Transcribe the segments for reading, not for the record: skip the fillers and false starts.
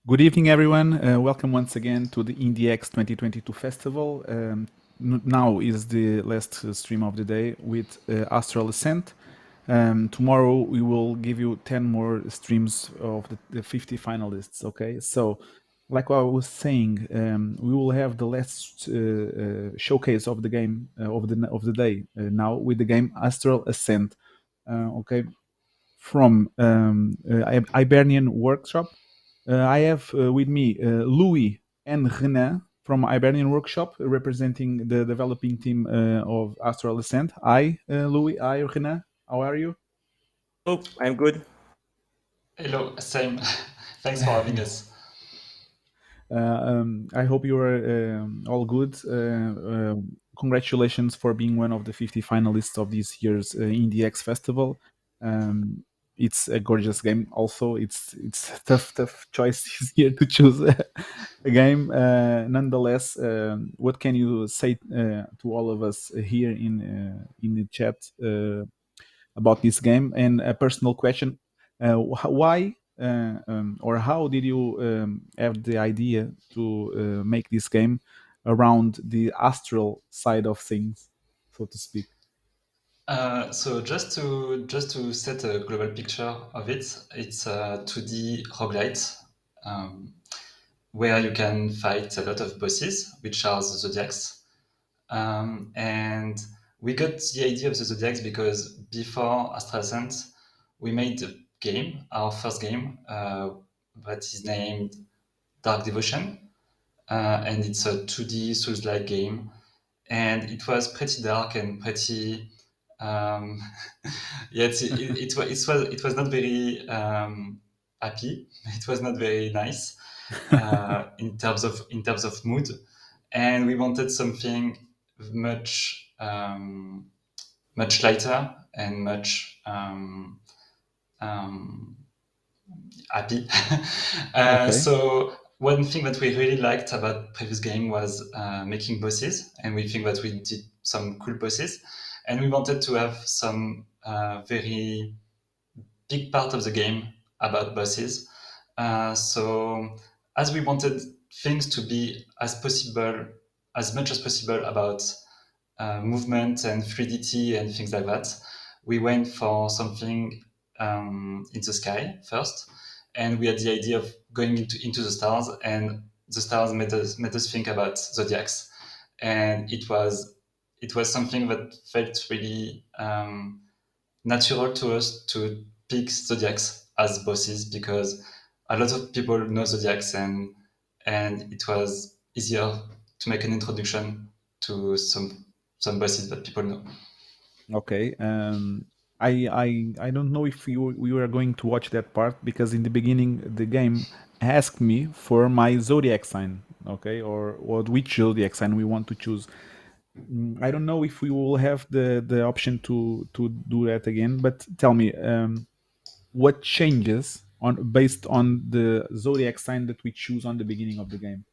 Good evening, everyone. Welcome once again to the IndieX 2022 festival. Now is the last stream of the day with Astral Ascent. Tomorrow we will give you 10 more streams of the 50 finalists. Okay, so like what I was saying, we will have the last showcase of the game of the day now with the game Astral Ascent. Okay, from Hibernian Workshop. I have with me Louis and Renan from Hibernian Workshop, representing the developing team of Astral Ascent. Hi, Louis. Hi, Renan. How are you? Oh, I'm good. Hello, same. Thanks for having us. I hope you are all good. Congratulations for being one of the 50 finalists of this year's Indie X Festival. Um, it's a gorgeous game. Also, it's a tough choice this year to choose a game. Nonetheless, what can you say to all of us here in the chat about this game? And a personal question: why or how did you have the idea to make this game around the astral side of things, so to speak? So just to set a global picture of it, it's a 2D roguelite where you can fight a lot of bosses, which are the Zodiacs. And we got the idea of the Zodiacs because before Astral Ascent, we made a game, our first game, that is named Dark Devotion, and it's a 2D Souls-like game, and it was pretty dark and pretty yeah, it was not very happy. It was not very nice in terms of mood, and we wanted something much much lighter and much um, happy. Okay. So one thing that we really liked about previous game was making bosses, and we think that we did some cool bosses, and we wanted to have some very big part of the game about bosses. So as we wanted things to be as much as possible about movement and fluidity and things like that, we went for something in the sky first, and we had the idea of going into the stars, and the stars made us think about zodiacs, and it was something that felt really natural to us to pick zodiacs as bosses because a lot of people know zodiacs, and it was easier to make an introduction to some bosses that people know. Okay. I don't know if we were going to watch that part because in the beginning the game asked me for my zodiac sign. Okay, or which zodiac sign we want to choose. I don't know if we will have the option to do that again. But tell me, what changes on based on the zodiac sign that we choose on the beginning of the game?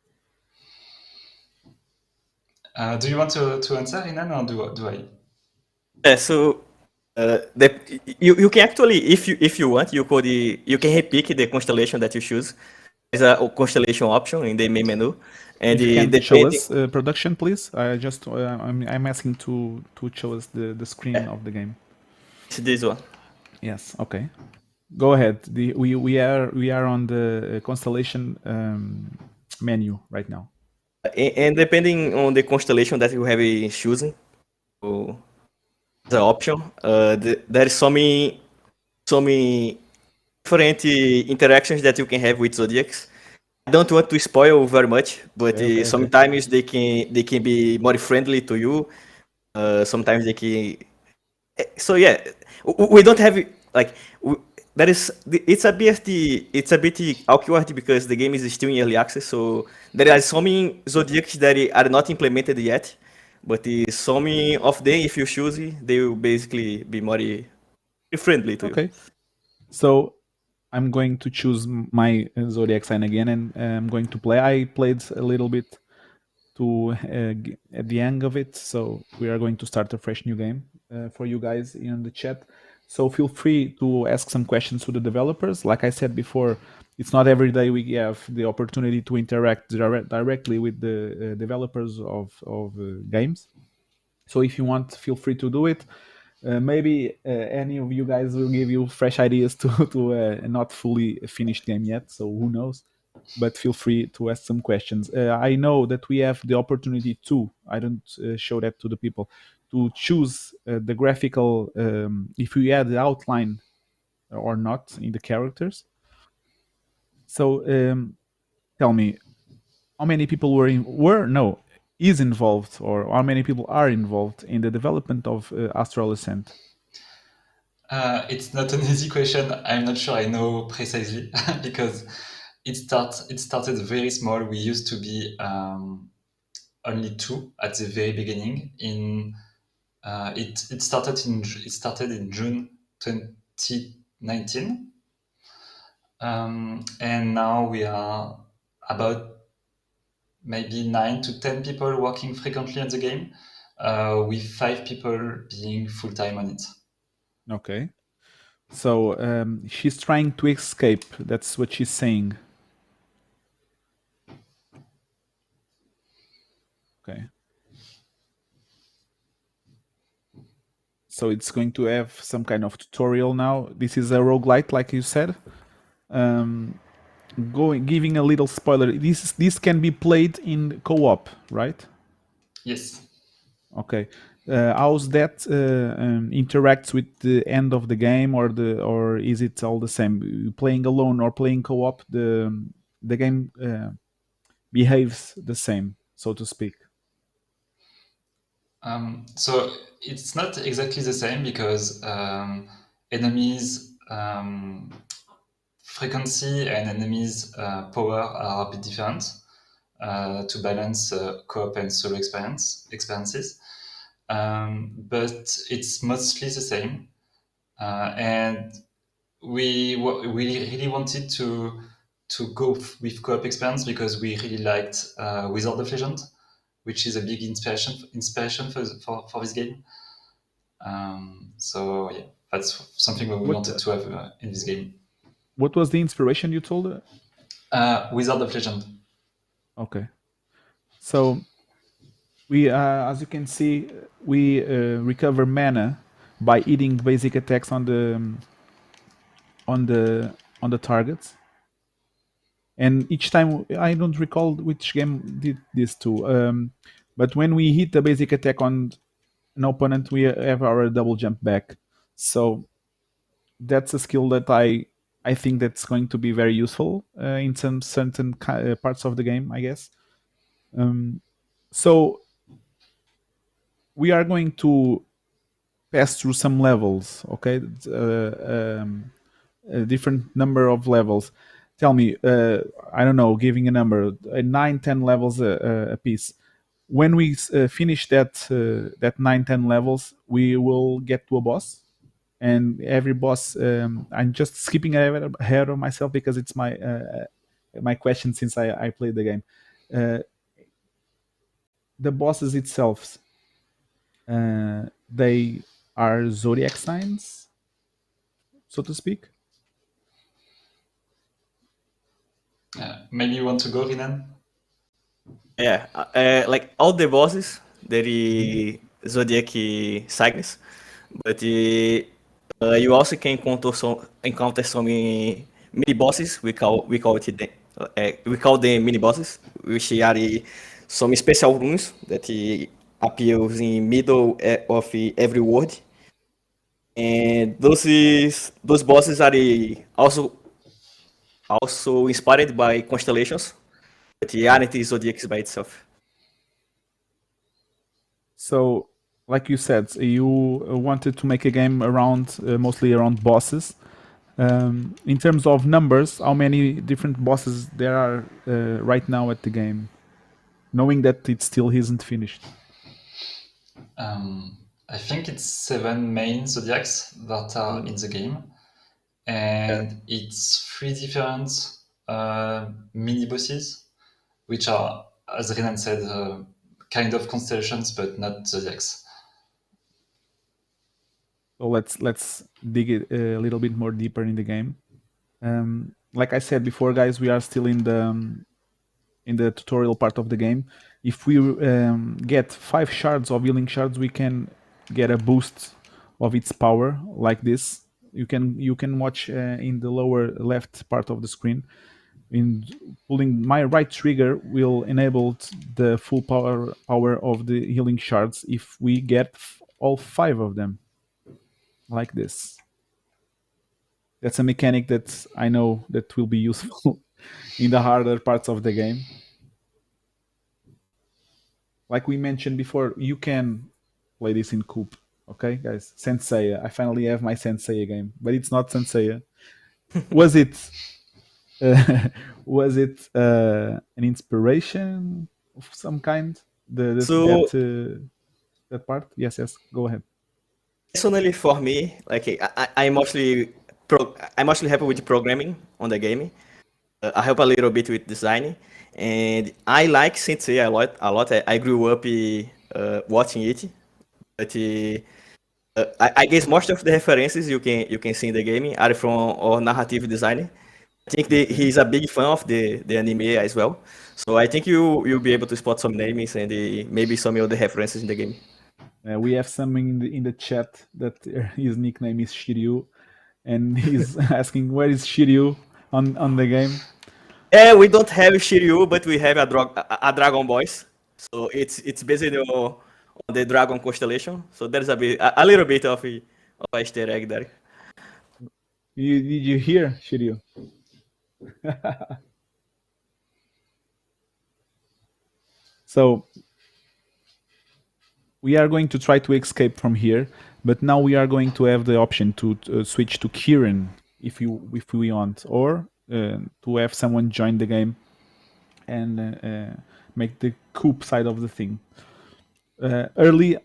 Do you want to answer, Renan, or do I? So you can actually, if you want, you can repick the constellation that you choose. There's a constellation option in the main menu, and If you can show depending, us production, please. I'm asking to show us the screen of the game. it's this one. Yes. Okay. Go ahead. We are on the constellation menu right now. And depending on the constellation that you have chosen, so the option, there is some different interactions that you can have with zodiacs. I don't want to spoil very much, but Okay. sometimes they can be more friendly to you. Sometimes they can. So yeah, we don't have like that is it's a bit awkward because the game is still in early access. So there are some zodiacs that are not implemented yet, but some of them, if you choose, they will basically be more friendly to you. Okay. So I'm going to choose my zodiac sign again, and I'm going to play. I played a little bit to at the end of it, so we are going to start a fresh new game for you guys in the chat. So feel free to ask some questions to the developers. Like I said before, it's not every day we have the opportunity to interact directly with the developers of games. So if you want, feel free to do it. Maybe any of you guys will give you fresh ideas to a not fully finished game yet. So who knows? But feel free to ask some questions. I know that we have the opportunity to. I don't show that to the people to choose the graphical if we add the outline or not in the characters. So tell me, how many people is involved, or how many people are involved in the development of Astral Ascent? It's not an easy question. I'm not sure I know precisely because it started very small. We used to be only two at the very beginning. It started in June 2019, and now we are about maybe 9 to 10 people working frequently on the game, with 5 people being full time on it. Okay. So she's trying to escape. That's what she's saying. Okay. So it's going to have some kind of tutorial now. This is a roguelite, like you said. Giving a little spoiler. This can be played in co-op, right? Yes. Okay. How's that interacts with the end of the game, or is it all the same? Playing alone or playing co-op, the game behaves the same, so to speak. So it's not exactly the same because enemies frequency and enemies power are a bit different to balance co-op and solo experiences. But it's mostly the same, and we really wanted to go with co-op experience because we really liked Wizard of Legend, which is a big inspiration for this game. So yeah, that's something that we wanted to have in this game. What was the inspiration you told? Wizard of Legend. Okay. So we, as you can see, we recover mana by eating basic attacks on the targets. And each time, I don't recall which game did this too. But when we hit the basic attack on an opponent, we have our double jump back. So that's a skill that I think that's going to be very useful in some certain parts of the game, I guess. So we are going to pass through some levels, okay? A different number of levels. Tell me, I don't know, giving a number, 9, 10 levels a piece. When we finish that 9, 10 levels, we will get to a boss, and every boss. I'm just skipping ahead of myself because it's my question since I played the game. The bosses itself, they are zodiac signs, so to speak. Maybe you want to go, Renan? Yeah, like all the bosses, there is Zodiac signs, but you also can encounter some mini bosses. We call them mini bosses, which are some special rooms that appears in middle of every world, and those bosses are also inspired by constellations, but aren't zodiacs by itself. So, like you said, you wanted to make a game around mostly around bosses. In terms of numbers, how many different bosses there are right now at the game, knowing that it still isn't finished? I think it's 7 main zodiacs that are in the game, and it's 3 different mini bosses, which are, as Renan said, kind of constellations, but not zodiacs. So let's dig it a little bit more deeper in the game. like I said before, guys, we are still in the tutorial part of the game. If we get 5 shards of healing shards, we can get a boost of its power like this. You can watch in the lower left part of the screen. In pulling my right trigger will enable the full power of the healing shards if we get all 5 of them like this. That's a mechanic that I know that will be useful in the harder parts of the game. Like we mentioned before, you can play this in Coop. Okay, guys? Senseiya. I finally have my Senseiya game, but it's not Senseiya. Was it? Was it an inspiration of some kind? So That part? Yes. Go ahead. personally, for me, like I'm mostly happy with programming on the game. I help a little bit with design, and I like Sensei a lot. I grew up watching it, but I guess most of the references you can see in the game are from our narrative designer. I think he's a big fan of the anime as well. So I think you'll be able to spot some names and maybe some other references in the game. We have someone in the chat that his nickname is Shiryu, and he's asking where is Shiryu on the game. Yeah, we don't have Shiryu, but we have a Dragon Boys. So it's based on the Dragon constellation. So there's a little bit of a Easter egg there. Did you hear Shiryu? So we are going to try to escape from here, but now we are going to have the option to switch to Kirin if we want, or to have someone join the game and make the Coop side of the thing. Early,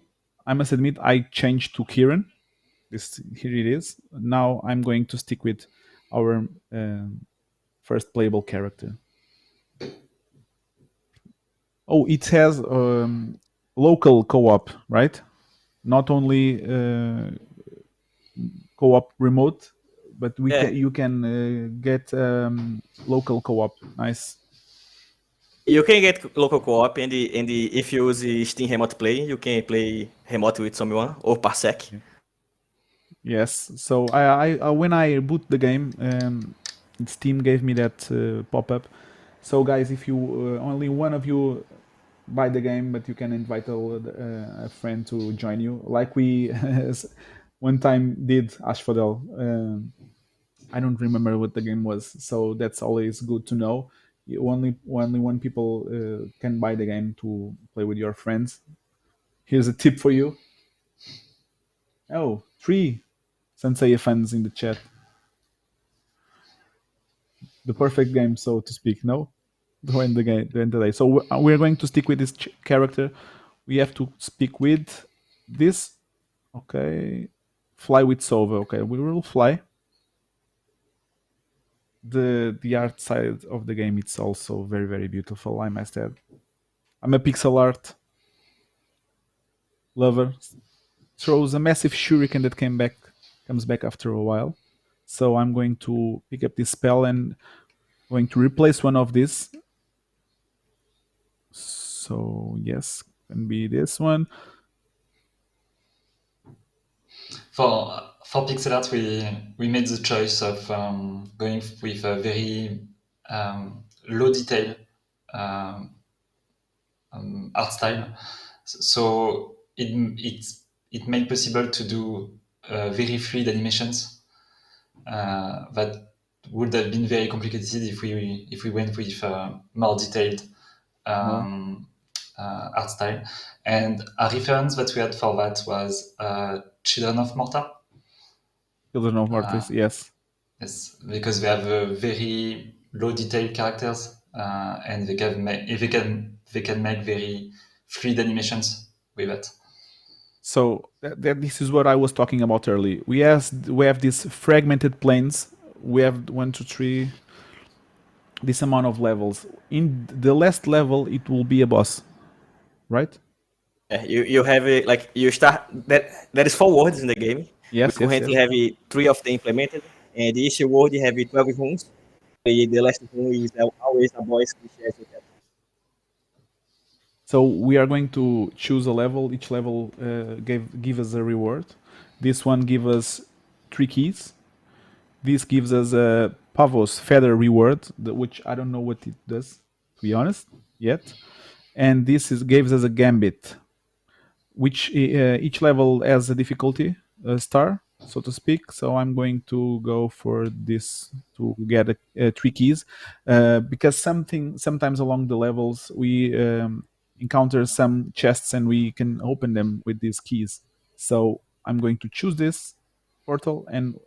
I must admit, I changed to Kirin. Here it is. Now I'm going to stick with our first playable character. Oh, it has local co-op, right? Not only co-op remote, but you can get local co-op. Nice. You can get local co-op, and if you use Steam Remote Play, you can play remote with someone or Parsec. Yeah. Yes. So I when I boot the game, Steam gave me that pop-up. So guys, if you only one of you buy the game, but you can invite a friend to join you, like we one time did Asphodel. I don't remember what the game was, so that's always good to know. Only when people can buy the game to play with your friends. Here's a tip for you. Oh, 3 Sensei fans in the chat. The perfect game, so to speak. No, to end the game, to end the day. So we're going to stick with this character. We have to speak with this. Okay, fly with Sova. Okay, we will fly. The art side of the game, it's also very, very beautiful, I must add. I'm a pixel art lover. Throws a massive shuriken that comes back after a while. So I'm going to pick up this spell and going to replace one of these. So yes, can be this one. For pixel art, we made the choice of going with a very low detail art style. So it made possible to do very fluid animations that would have been very complicated if we went with more detailed art style. And a reference that we had for that was Children of Morta. Children of Mortis, yes. Yes, because they have very low detail characters, and they can make very fluid animations with it. So this is what I was talking about earlier. We have these fragmented planes. We have 1, 2, 3. This amount of levels. In the last level, it will be a boss, right? Yeah, you have like you start that there is 4 words in the game. Yes. We currently have 3 of them implemented, and each word have 12 runes. the last thing is always a voice cliche. So we are going to choose a level. Each level give us a reward. This one gives us 3 keys. This gives us a Pavos feather reward, which I don't know what it does, to be honest, yet. And this gives us a gambit, which each level has a difficulty star, so to speak. So I'm going to go for this to get 3 keys, because sometimes along the levels we encounter some chests and we can open them with these keys. So I'm going to choose this portal and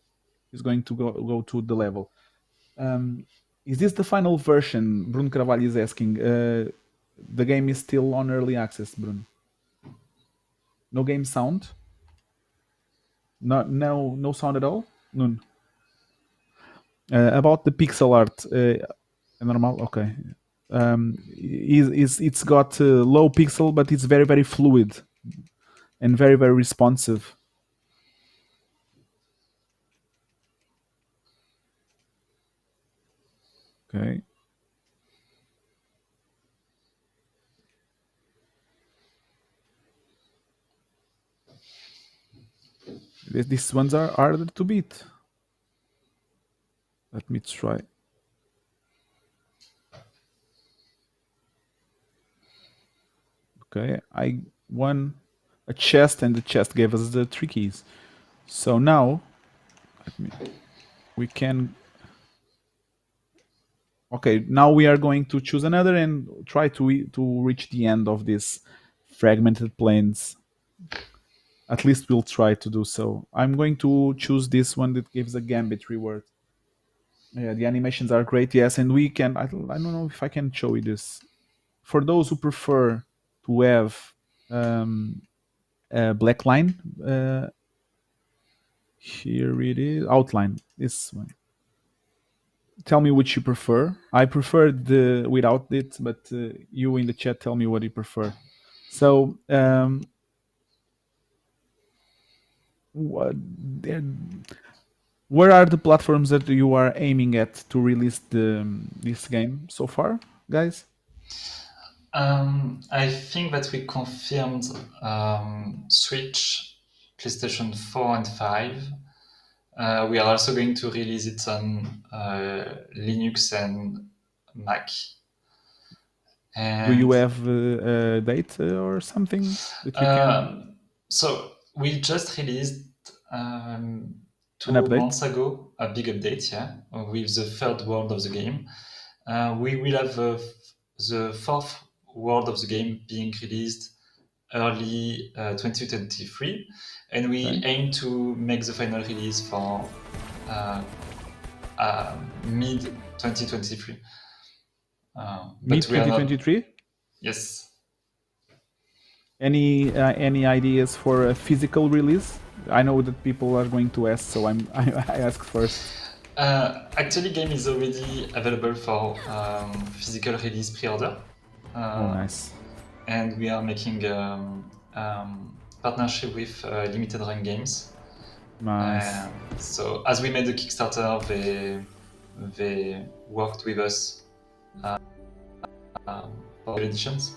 it's going to go to the level. Is this the final version? Bruno Carvalho is asking. The game is still on early access, Bruno. No game sound? No sound at all? None. About the pixel art, normal? Okay. It's got low pixel, but it's very, very fluid and very, very responsive. Okay. These ones are harder to beat. Let me try. Okay, I won a chest, and the chest gave us the 3 keys. So now, we can. Okay, now we are going to choose another and try to reach the end of this fragmented planes. At least we'll try to do so. I'm going to choose this one that gives a gambit reward. Yeah, the animations are great, yes, and we can. I don't know if I can show you this. For those who prefer to have a black line, here it is. Outline. This one. Tell me which you prefer. I prefer the without it, but you in the chat tell me what you prefer. So where are the platforms that you are aiming at to release this game so far, guys? I think that we confirmed Switch, PlayStation 4 and 5. We are also going to release it on Linux and Mac. And do you have a date or something that you can? So we just released 2 months ago a big update, with the 3rd world of the game. We will have the 4th world of the game being released early 2023, and we aim to make the final release for mid 2023. Mid 2023? Yes. Any ideas for a physical release? I know that people are going to ask, so I ask first. Actually, game is already available for physical release pre-order. Oh, nice. And we are making partnership with Limited Run Games. Nice. So as we made the Kickstarter, they worked with us for editions,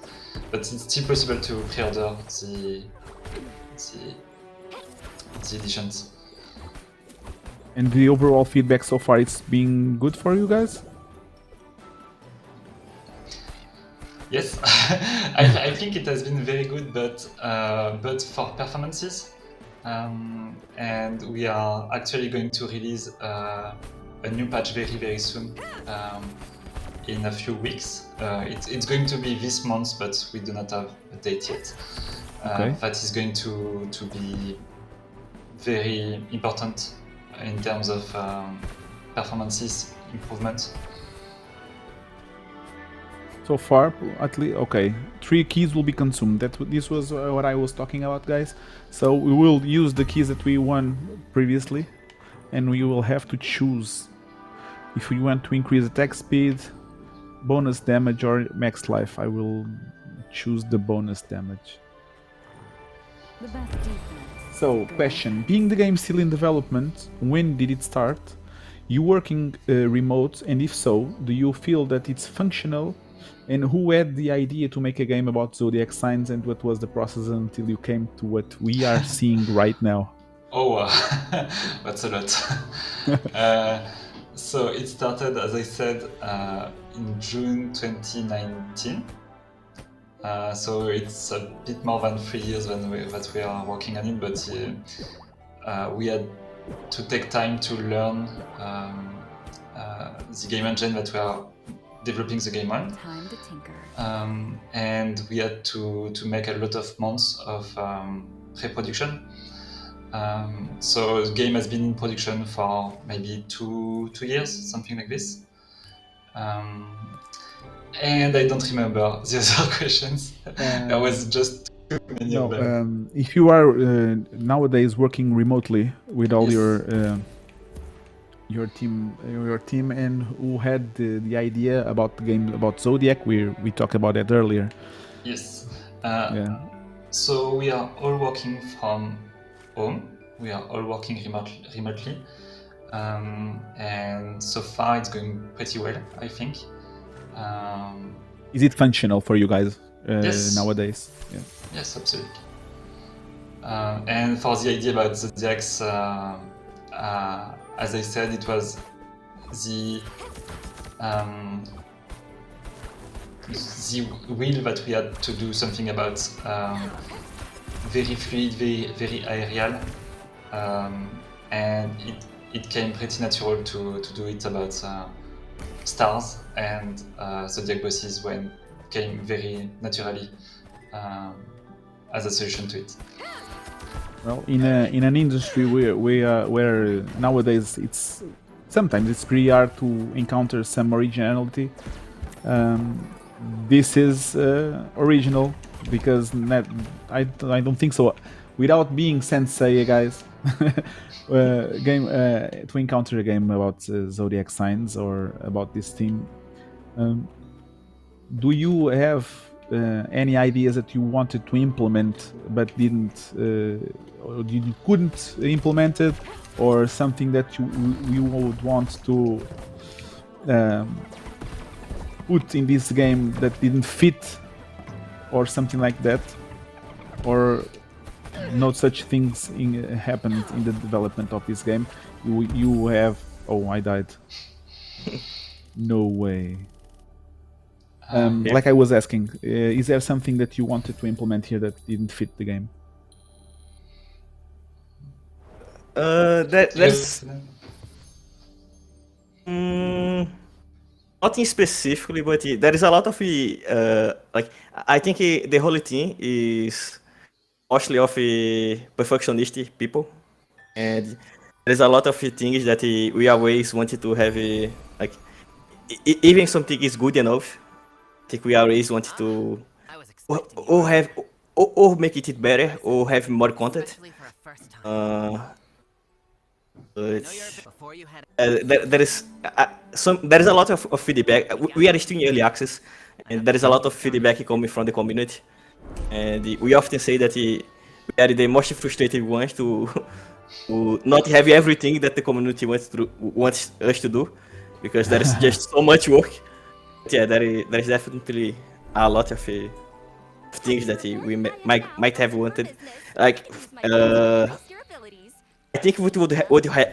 but it's still possible to pre-order the editions. And the overall feedback so far, it's been good for you guys? Yes, I think it has been very good, but for performances. And we are actually going to release a new patch very, very soon, in a few weeks. It's going to be this month, but we do not have a date yet. That is going to be very important in terms of performances improvement. So far, at least, okay, 3 keys will be consumed. This was what I was talking about, guys. So we will use the keys that we won previously, and we will have to choose if we want to increase attack speed, bonus damage, or max life. I will choose the bonus damage. So, question: being the game still in development, when did it start? you working remote, and if so, do you feel that it's functional? And who had the idea to make a game about zodiac signs, and what was the process until you came to what we are seeing right now? Oh, that's a lot. So it started, as I said, in June 2019. So it's a bit more than 3 years that we are working on it, but we had to take time to learn the game engine that we are developing the game on. Time to tinker. And we had to make a lot of months of pre-production. So the game has been in production for maybe two years, something like this. And I don't remember the other questions. There was just too many of them. If you are nowadays working remotely with all Yes. your team, and who had the idea about the game about Zodiac, we talked about that earlier. Yes. Yeah. So we are all working from home. We are all working remotely. And so far it's going pretty well, I think. Is it functional for you guys Yes. nowadays? Yeah. Yes, absolutely. And for the idea about Zodiacs, as I said, it was the will that we had to do something about very fluid, very aerial, and it came pretty natural to do it about stars, and zodiac bosses when came very naturally as a solution to it. Well, in an industry where nowadays sometimes it's pretty hard to encounter some originality. This is original because I don't think so. Without being sensei, guys, game to encounter a game about zodiac signs or about this theme. Do you have any ideas that you wanted to implement but didn't, or you couldn't implement it, or something that you would want to put in this game that didn't fit, or something like that, or no such things happened in the development of this game? You have... Oh, I died. No way. Like I was asking, is there something that you wanted to implement here that didn't fit the game? There's nothing specifically, but there is a lot of like I think the whole thing is mostly of perfectionist people, and there's a lot of things that we always wanted to have like even something is good enough. I think we always wanted to or have or make it better or have more content. But there is there is a lot of feedback. We are still in early access, and there is a lot of feedback coming from the community. And we often say that we are the most frustrated ones to not have everything that the community wants us to do, because there is just so much work. But yeah, there is definitely a lot of things that we might have wanted. Like I think it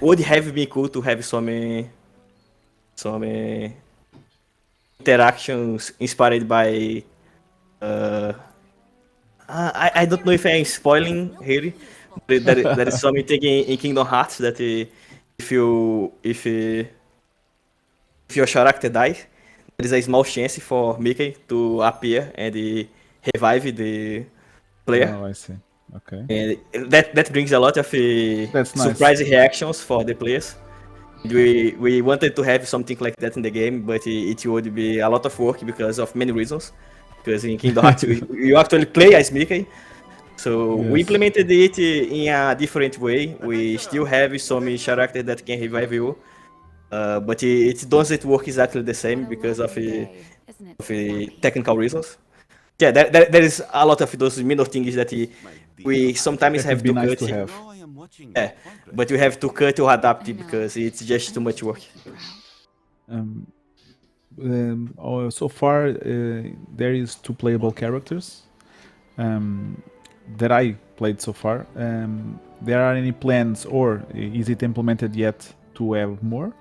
would have been cool to have some interactions inspired by. I don't know if I'm spoiling here, but there is something in Kingdom Hearts that if your character dies, there is a small chance for Mickey to appear and revive the player. Oh, I see. Okay. And that brings a lot of surprise reactions for the players. We wanted to have something like that in the game, but it would be a lot of work because of many reasons. Because in Kingdom Hearts, you actually play as Mickey. So we implemented it in a different way. We still have some character that can revive you, but it doesn't work exactly the same because of technical reasons. Yeah, there is a lot of those minor things that we sometimes have to cut. Yeah, but you have to cut or adapt it because it's just too much work. So far, there is 2 playable characters that I played so far. There are any plans, or is it implemented yet to have more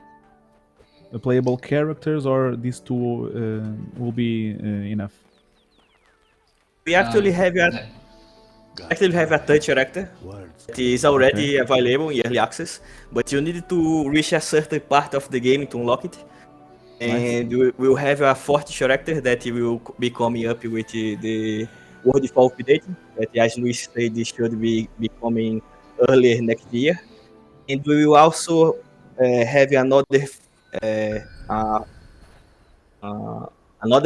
playable characters, or these 2 will be enough? We actually have a touch character that is already available in early access, but you need to reach a certain part of the game to unlock it. And we will have a fourth character that will be coming up with the World Default update that, as Luis said, should be coming earlier next year. And we will also have another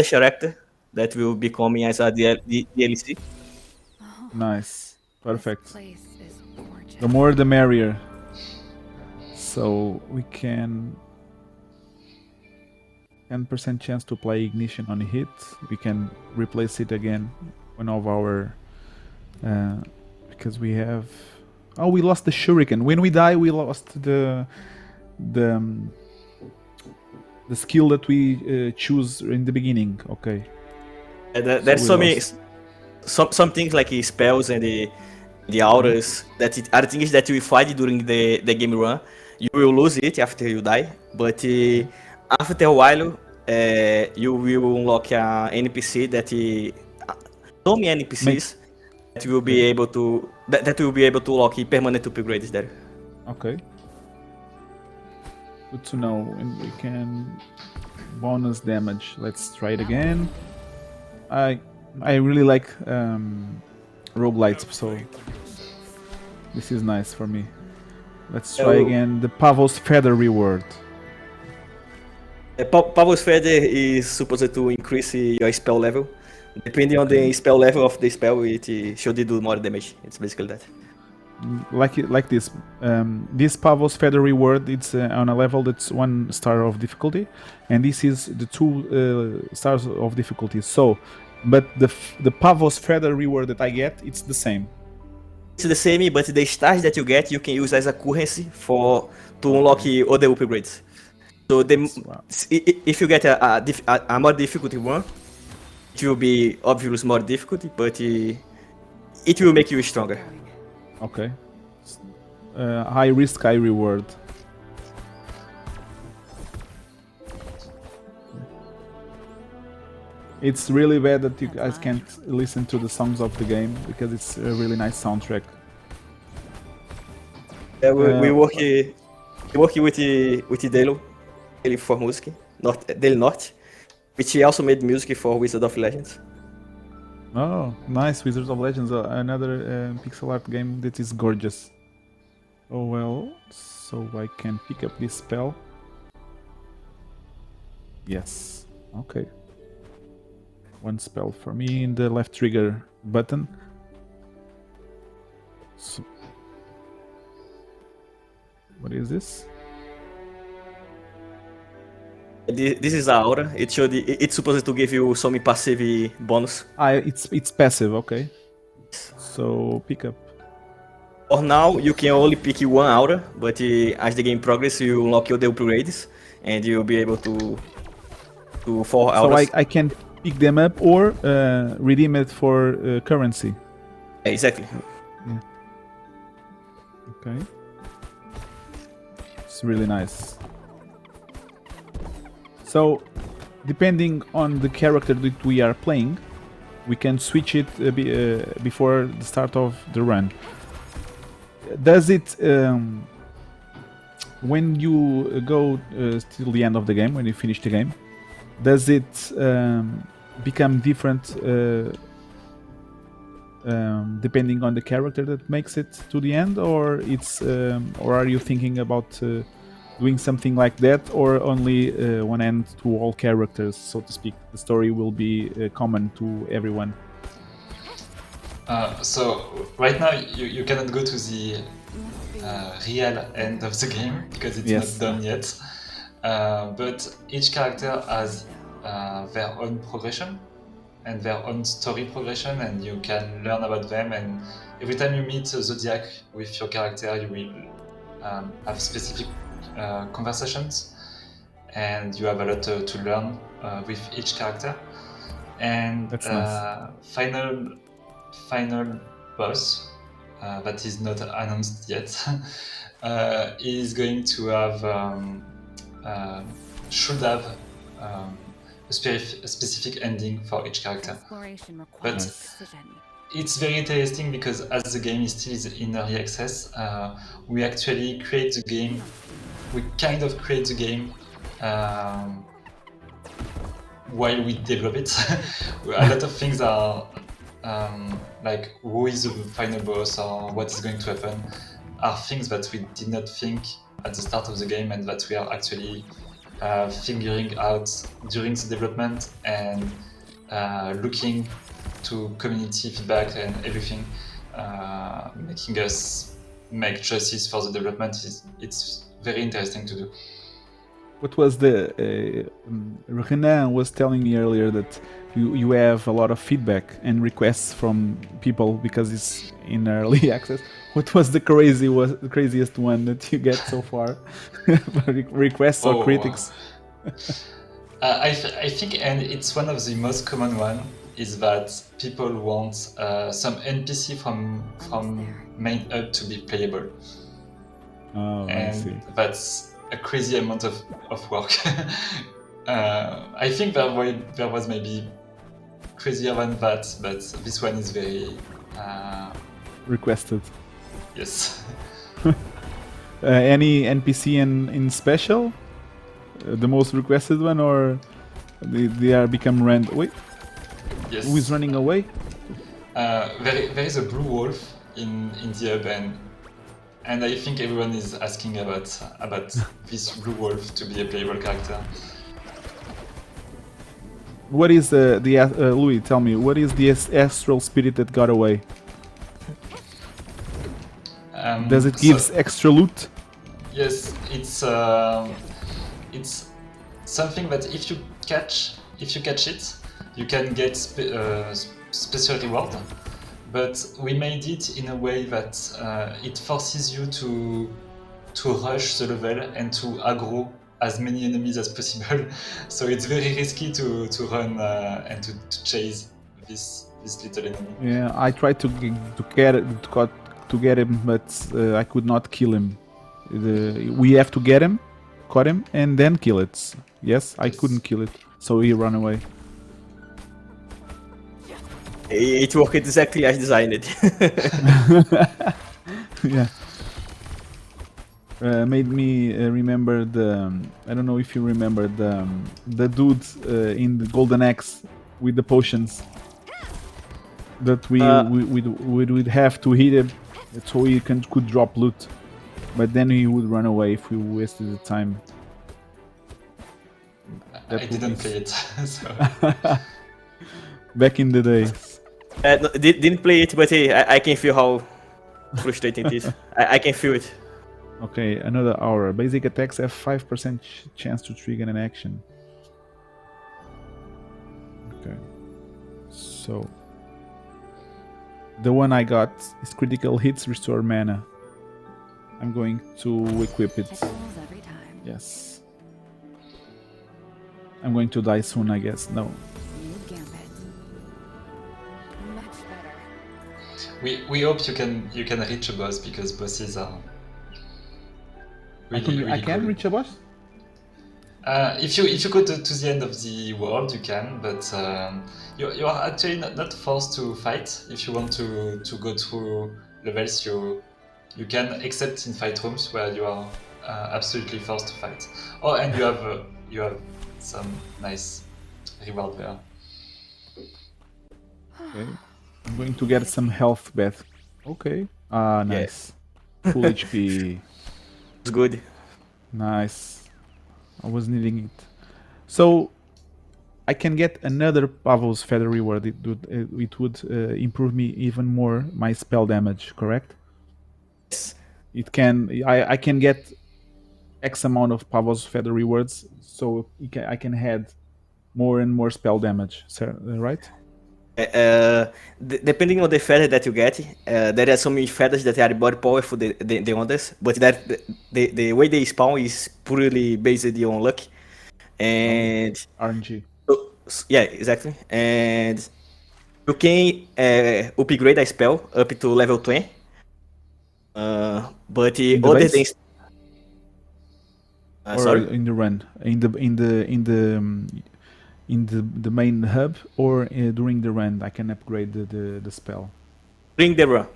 character that will be coming as a DLC. Nice, perfect. The more the merrier. So we can 10% chance to play Ignition on hit. We can replace it again one of our because we have we lost the Shuriken. When we die, we lost the skill that we choose in the beginning. Okay. There's some things like spells and the auras that are things that you find during the game run. You will lose it after you die, but after a while, you will unlock an NPC that some NPCs that will be able to unlock permanent upgrades there. Okay. Good to know. And we can bonus damage. Let's try it again. I really like roguelites, so this is nice for me. Let's try again the Pavos Feather reward. Pavos Feather is supposed to increase your spell level. Depending on the spell level of the spell, it should do more damage. It's basically that. Like this. This Pavos Feather reward, it's on a level that's 1 star of difficulty, and this is the 2 stars of difficulty. So, but the Pavos Feather reward that I get, it's the same. It's the same, but the stars that you get, you can use as a currency to unlock other upgrades. So if you get a more difficult one, it will be obviously more difficult, but it will make you stronger. Okay. High risk, high reward. It's really bad that you guys can't listen to the songs of the game because it's a really nice soundtrack. Yeah, we working with Delo for music, Del Norte, which he also made music for Wizard of Legends. Oh, nice! Wizards of Legends, another pixel art game that is gorgeous. Oh well, so I can pick up this spell. Yes, okay. 1 spell for me in the left trigger button. So, what is this? This is aura. It's supposed to give you some passive bonus. It's passive, okay. So pick up. For now, you can only pick 1 aura, but as the game progresses, you unlock all the upgrades, and you'll be able to 4 auras. So I can pick them up or redeem it for currency. Exactly. Yeah. Okay. It's really nice. So, depending on the character that we are playing, we can switch it before the start of the run. Does it, when you go till the end of the game, when you finish the game, does it become different depending on the character that makes it to the end, or or are you thinking about doing something like that, or only one end to all characters, so to speak? The story will be common to everyone. So right now you cannot go to the real end of the game because it's not done yet. But each character has their own progression. and their own story progression, and you can learn about them. And every time you meet a Zodiac with your character, you will have specific conversations, and you have a lot to learn with each character. And That's nice. final boss that is not announced yet is going to have should have a specific ending for each character. But it's very interesting because as the game is still in early access, we actually create the game. We kind of create the game while we develop it. A lot of things are like who is the final boss or what is going to happen are things that we did not think at the start of the game and that we are actually figuring out during the development and looking to community feedback and everything, making us make choices for the development. It's very interesting to do. What was the Renan was telling me earlier that you have a lot of feedback and requests from people because it's in early access. What was the craziest one that you get so far? Requests or critics? I think, and it's one of the most common one, is that people want some NPC from main hub to be playable. Oh, I see. And that's a crazy amount of work. I think there was maybe crazier than that, but this one is very requested. Yes. Any NPC in special? The most requested one, or they are become random? Wait. Yes. Who is running away? There is a blue wolf in the hub, and I think everyone is asking about this blue wolf to be a playable character. What is Louis? Tell me, what is the astral spirit that got away? Does it give extra loot? Yes, it's something that if you catch it, you can get special reward. But we made it in a way that it forces you to rush the level and to aggro as many enemies as possible. So it's very risky to run and to chase this little enemy. Yeah, I tried to get him, but I could not kill him. We have to get him, caught him, and then kill it. Yes, I couldn't kill it, so he ran away. It worked exactly as designed. Yeah. Made me remember I don't know if you remember the dude in the Golden Axe with the potions. That we would have to hit him so he could drop loot. But then he would run away if we wasted the time. I didn't play it. So. Back in the days. No, didn't play it, but hey, I can feel how frustrating it is. I can feel it. Okay, another hour. Basic attacks have 5% chance to trigger an action. Okay. So the one I got is critical hits restore mana. I'm going to equip it. Yes. I'm going to die soon, I guess. No. We hope you can reach a boss because bosses are really I can cool. reach a boss? If you go to the end of the world, you can, but you are actually not forced to fight. If you want to go through levels, you can, except in fight rooms where you are absolutely forced to fight. Oh, and you have some nice reward there. Okay. I'm going to get some health back. Okay. Ah, nice. Yeah. Full HP. It's good. Nice. I was needing it. So I can get another Pavos Feather reward. It would improve me even more my spell damage, correct? Yes. It can. I can get X amount of Pavos Feather rewards, so I can add more and more spell damage. Right? Depending on the feather that you get, there are some feathers that are more powerful than others, but the way they spawn is purely based on luck. And RNG. yeah, exactly. And you can upgrade a spell up to level 20. But In the other base? than Or sorry, in the run? In the main hub, or during the run I can upgrade the spell. during the run.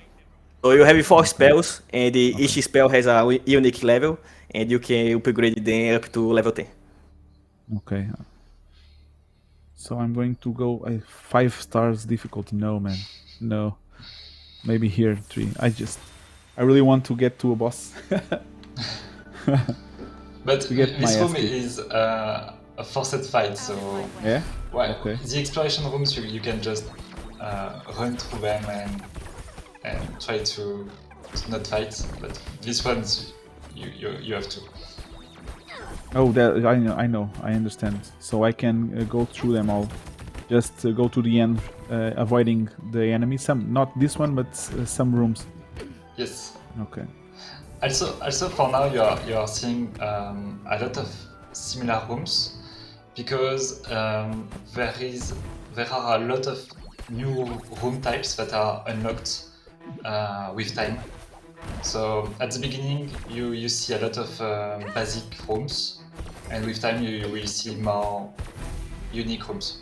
So you have 4 Okay. spells, and each Okay. spell has a unique level, and you can upgrade them up to level 10. Okay. So I'm going to go 5 stars difficulty. No, man. No. Maybe here 3. I really want to get to a boss. But To get this my room ass kicked. is a forced fight, so Yeah. well, Okay. the exploration rooms you can just run through them and try to not fight. But this one's you have to. Oh, that I know. I understand. So I can go through them all. Just go to the end, avoiding the enemy. Some, not this one, but some rooms. Yes. Okay. Also for now you are seeing a lot of similar rooms because there are a lot of new room types that are unlocked with time. So at the beginning you see a lot of basic rooms, and with time you will see more unique rooms.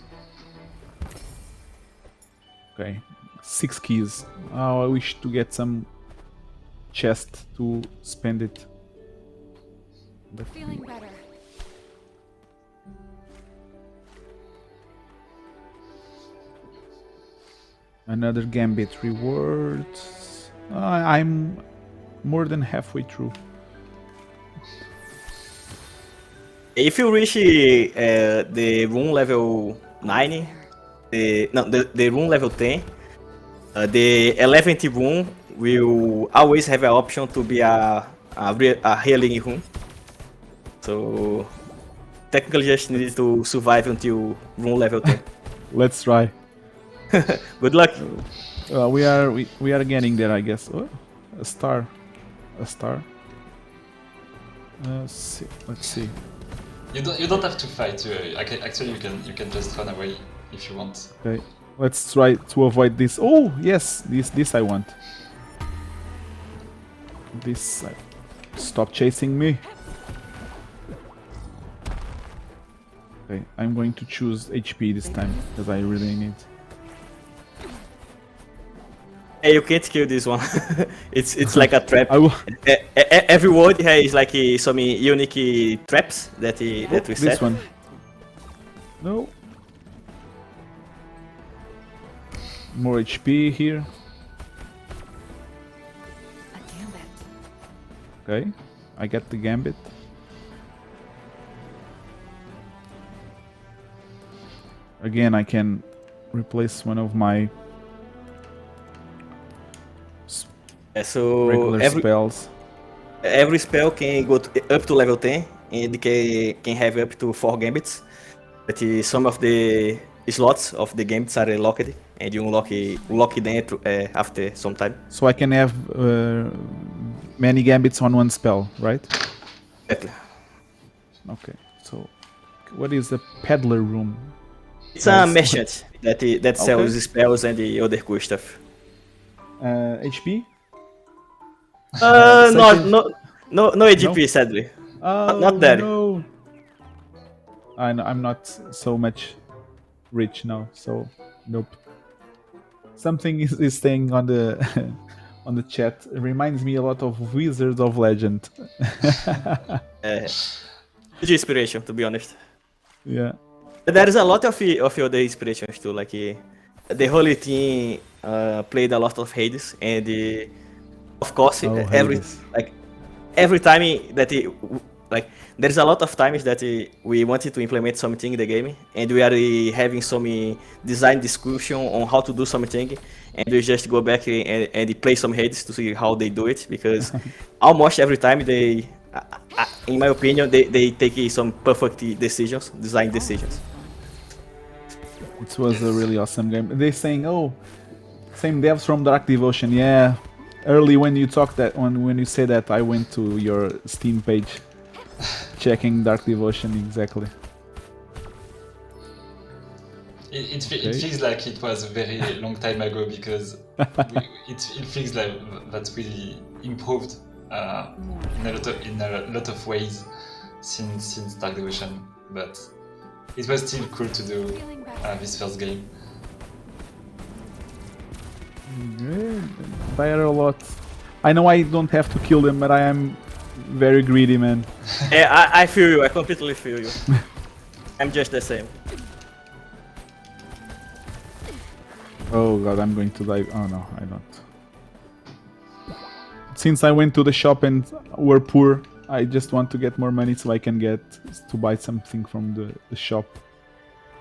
Okay. 6 keys. Oh, I wish to get some chest to spend it. But Feeling better. another gambit reward. I'm more than halfway through. If you reach the room level 9, the room level 10, the 11th room will always have an option to be a healing room. So technically just need to survive until room level 10. Let's try. Good luck. We are getting there, I guess. Oh, a star. Let's see. You don't have to fight. Actually you can just run away if you want. Okay, let's try to avoid this. Oh yes, this I want. This stop chasing me. Okay, I'm going to choose HP this time because I really need. Hey, you can't kill this one. it's like a trap. I will. Every word has like some unique traps that we This set. one. No. More HP here. A gambit. Okay, I get the gambit. Again, I can replace one of my So regular spells. every spell can go up to level 10 and can have up to 4 gambits. But some of the slots of the gambits are locked, and you unlock them after some time. So I can have many gambits on one spell, right? Exactly. Okay. So, what is the peddler room? It's a merchant that sells Okay. spells and the other cool stuff. HP? No AGP, sadly. Oh, Not there. no. I'm not so much rich now, so nope. Something is saying on the on the chat. It reminds me a lot of Wizards of Legend. Good inspiration, to be honest. Yeah. There is a lot of other inspirations too. Like the Holy Team played a lot of Hades, and of course Oh, every Hades. every time there's a lot of times that we wanted to implement something in the game, and we are having some design discussion on how to do something, and we just go back and play some Hades to see how they do it, because almost every time they, in my opinion, they take some perfect design decisions. It was a Yes. really awesome game. They're saying, oh, same devs from Dark Devotion. Yeah, early when you talked that when you said that, I went to your Steam page, checking Dark Devotion exactly. It Okay. feels like it was a very long time ago because it feels like that we improved in a lot of ways since Dark Devotion, but it was still cool to do this first game. Better a lot. I know I don't have to kill them, but I am very greedy, man. Yeah, I feel you. I completely feel you. I'm just the same. Oh god, I'm going to die. Oh no, I don't. Since I went to the shop and we're poor, I just want to get more money so I can get to buy something from the shop.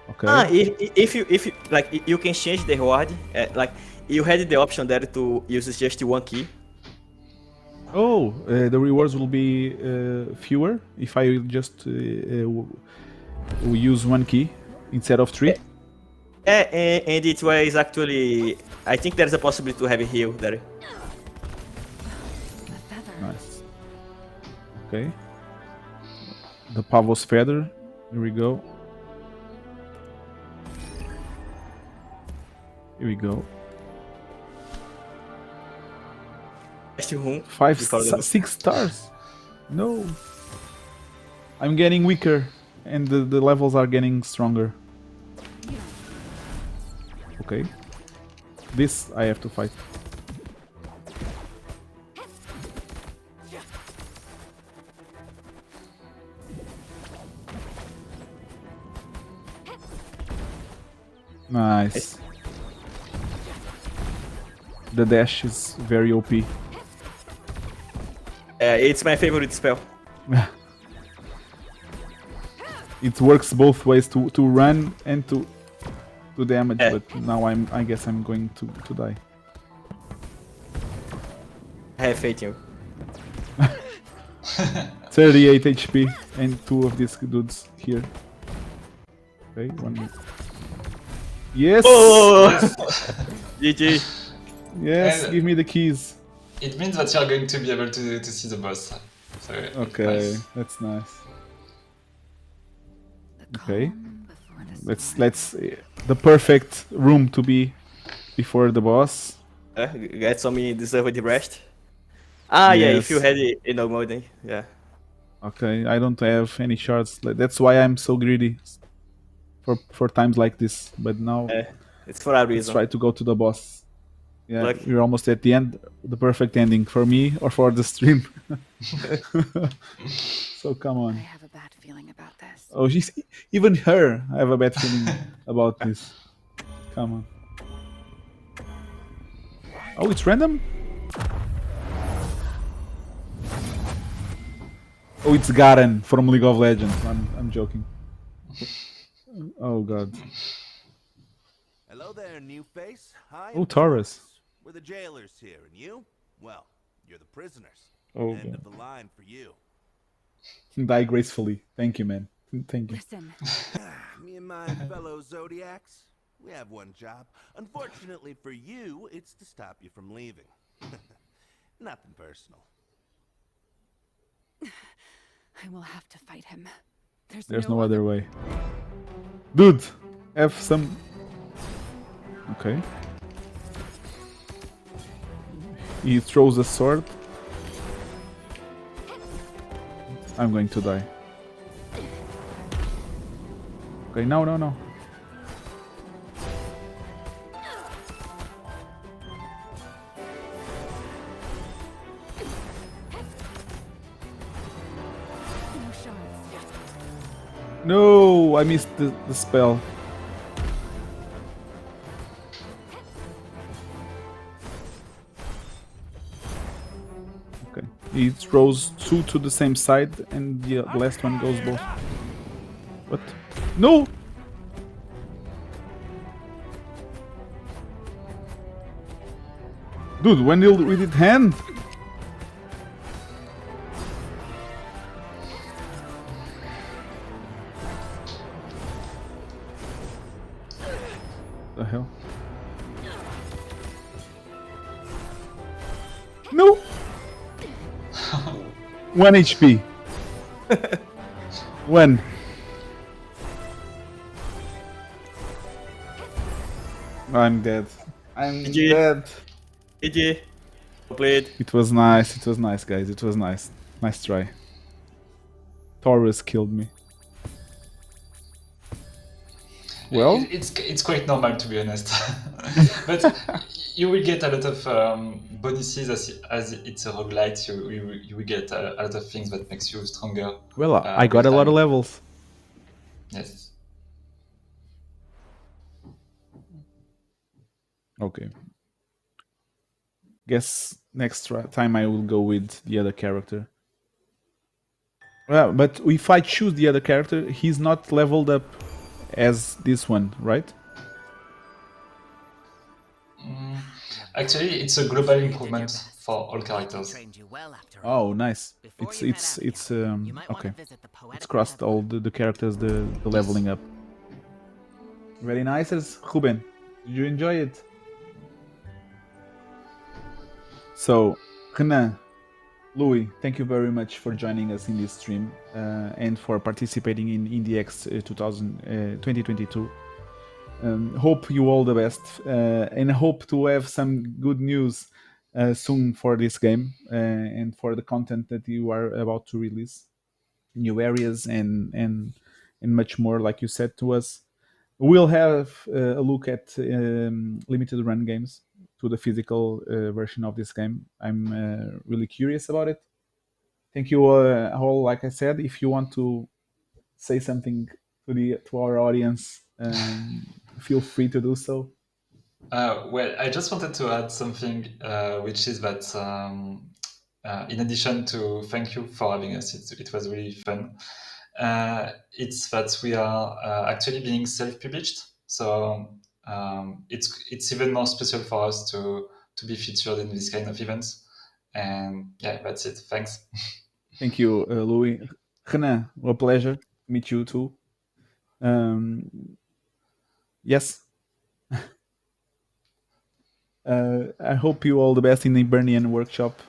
Okay. If you like, you can change the reward. Like, you had the option there to use just one key. Oh, the rewards will be fewer if I just use one key instead of three. Yeah, and it was actually, I think there's a possibility to have a heal there. Nice. Okay. The Pavos feather. Here we go. Here we go. Last room. 6 stars. No. I'm getting weaker, and the levels are getting stronger. Okay. This I have to fight. Nice. The dash is very OP. It's my favorite spell. It works both ways to run and to damage, Yeah. but now I guess I'm going to die. I have faith in you. 38 HP and 2 of these dudes here. Okay, one. Yes! Oh! GG. Yes, And- give me the keys. It means that you're going to be able to see the boss. So it's Okay, nice. that's nice. Okay. Let's the perfect room to be before the boss. Get some deserved rest. Yeah, if you Yes. had it in no mode, yeah. Okay, I don't have any shards. That's why I'm so greedy for times like this. But now It's for a let's reason. try to go to the boss. Yeah, Like- we're almost at the end. The perfect ending for me or for the stream. So come I on. have a bad feeling about this. Oh, she's even her. I have a bad feeling about this. Come on. Oh, it's random. Oh, it's Garen from League of Legends. I'm joking. Oh god. Hello there, new face. Hi. Oh, Taurus. We're the jailers here, and you? Well, you're the prisoners. Oh End god. of the line for you. Die gracefully. Thank you, man. Thank you. Listen, Me and my fellow Zodiacs, we have one job. Unfortunately for you, it's to stop you from leaving. Nothing personal. I will have to fight him. There's no other way. Dude, have some. Okay. He throws a sword. I'm going to die. Okay, no. No shards. No, I missed the spell. Okay, he throws 2 to the same side, and the last one goes both. What? No! Dude, when we did hand? the hell? No! 1 HP. 1. I'm dead. I'm GG. dead. GG. Played. It was nice, guys. It was nice. Nice try. Taurus killed me. Well, It's quite normal, to be honest. But you will get a lot of bonuses as it's a roguelite. You will get a lot of things that makes you stronger. well, I got with a lot of time. levels. Yes. Okay. Guess next time I will go with the other character. Well, but if I choose the other character, he's not leveled up as this one, right? Actually, it's a global improvement for all characters. Oh, nice. It's okay. It's crossed all the characters, the leveling up. Very nice, Ruben. Did you enjoy it? So, Renan, Louis, thank you very much for joining us in this stream and for participating in IndieX 2022. Hope you all the best and hope to have some good news soon for this game and for the content that you are about to release, new areas and much more, like you said to us. We'll have a look at limited run games to the physical version of this game. I'm really curious about it. Thank you all. Like I said, if you want to say something to our audience, feel free to do so. Well, I just wanted to add something, which is that in addition to thank you for having us, it was really fun. It's that we are actually being self-published, so it's even more special for us to be featured in this kind of events. And yeah, that's it. Thanks. Thank you, Louis. Renan, a pleasure to meet you too. Yes. I hope you all the best in the Hibernian workshop.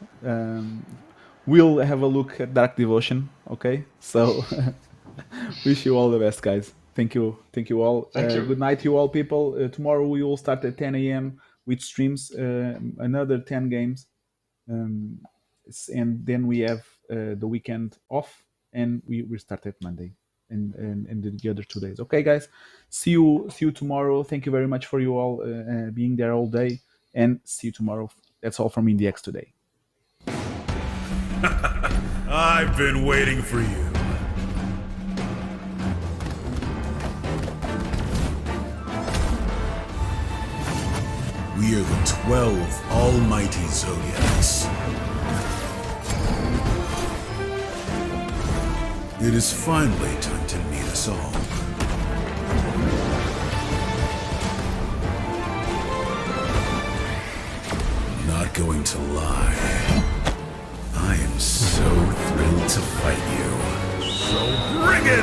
We'll have a look at Dark Devotion, okay? So, wish you all the best, guys. Thank you all. Thank you. Good night, you all, people. Tomorrow we will start at 10 a.m. with streams, another 10 games, and then we have the weekend off, and we start at Monday and the other 2 days. Okay, guys. See you tomorrow. Thank you very much for you all being there all day, and see you tomorrow. That's all from IndieX today. I've been waiting for you. We are the 12 almighty Zodiacs. It is finally time to meet us all. I'm not going to lie. I am so thrilled to fight you. So bring it